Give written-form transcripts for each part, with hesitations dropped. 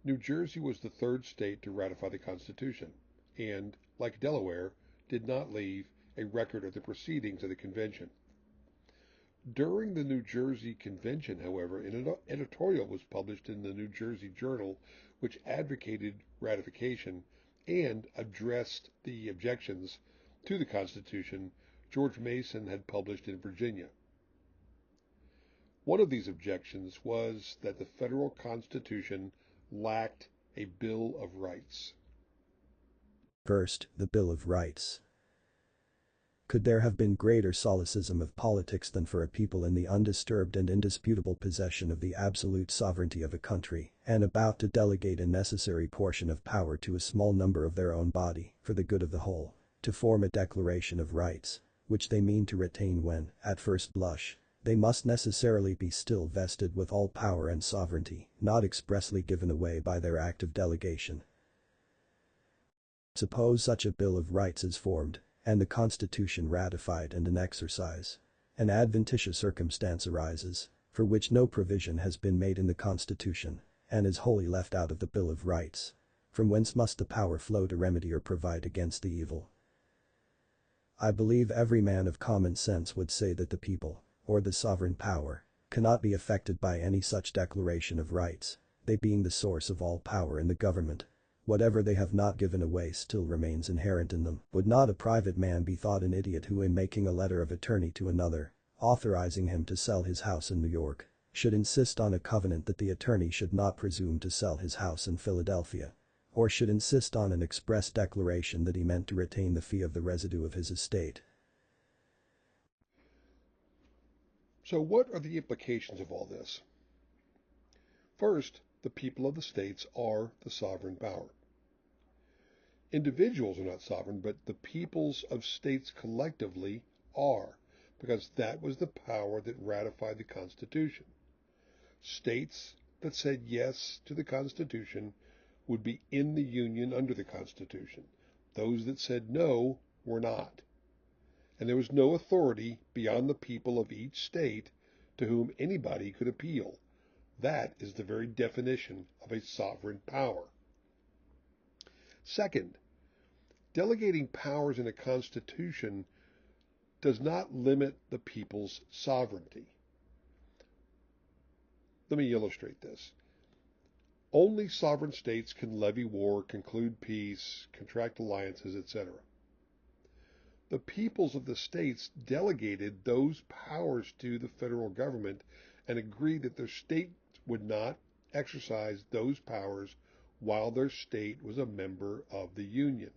New Jersey was the third state to ratify the Constitution, and, like Delaware, did not leave a record of the proceedings of the convention. During the New Jersey Convention, however, an editorial was published in the New Jersey Journal which advocated ratification and addressed the objections to the Constitution George Mason had published in Virginia. One of these objections was that the federal Constitution lacked a Bill of Rights. First, the Bill of Rights. Could there have been greater solecism of politics than for a people in the undisturbed and indisputable possession of the absolute sovereignty of a country, and about to delegate a necessary portion of power to a small number of their own body, for the good of the whole, to form a declaration of rights, which they mean to retain when, at first blush, they must necessarily be still vested with all power and sovereignty, not expressly given away by their act of delegation. Suppose such a Bill of Rights is formed, and the Constitution ratified and in exercise. An adventitious circumstance arises, for which no provision has been made in the Constitution, and is wholly left out of the Bill of Rights. From whence must the power flow to remedy or provide against the evil? I believe every man of common sense would say that the people, or the sovereign power, cannot be affected by any such declaration of rights, they being the source of all power in the government. Whatever they have not given away still remains inherent in them. Would not a private man be thought an idiot who, in making a letter of attorney to another, authorizing him to sell his house in New York, should insist on a covenant that the attorney should not presume to sell his house in Philadelphia, or should insist on an express declaration that he meant to retain the fee of the residue of his estate? So what are the implications of all this? First, the people of the states are the sovereign power. Individuals are not sovereign, but the peoples of states collectively are, because that was the power that ratified the Constitution. States that said yes to the Constitution would be in the Union under the Constitution. Those that said no were not. And there was no authority beyond the people of each state to whom anybody could appeal. That is the very definition of a sovereign power. Second, delegating powers in a constitution does not limit the people's sovereignty. Let me illustrate this. Only sovereign states can levy war, conclude peace, contract alliances, etc. The peoples of the states delegated those powers to the federal government and agreed that their state would not exercise those powers while their state was a member of the Union.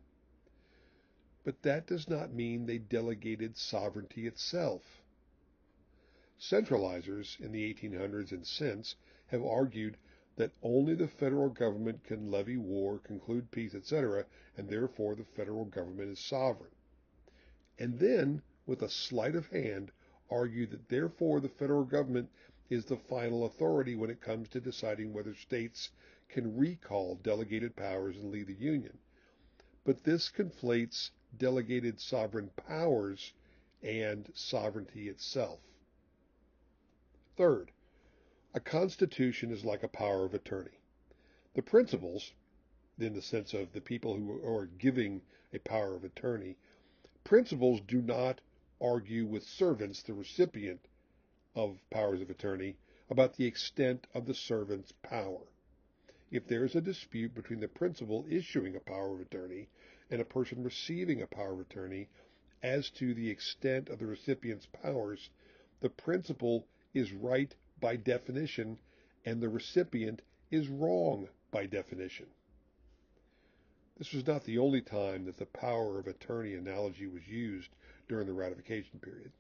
But that does not mean they delegated sovereignty itself. Centralizers in the 1800s and since have argued that only the federal government can levy war, conclude peace, etc., and therefore the federal government is sovereign. And then, with a sleight of hand, argue that therefore the federal government is the final authority when it comes to deciding whether states can recall delegated powers and leave the Union. But this conflates delegated sovereign powers and sovereignty itself. Third, a constitution is like a power of attorney. The principals, in the sense of the people who are giving a power of attorney, principals do not argue with servants, the recipient of powers of attorney, about the extent of the servant's power. If there is a dispute between the principal issuing a power of attorney and a person receiving a power of attorney as to the extent of the recipient's powers, the principal is right by definition and the recipient is wrong by definition. This was not the only time that the power of attorney analogy was used during the ratification period.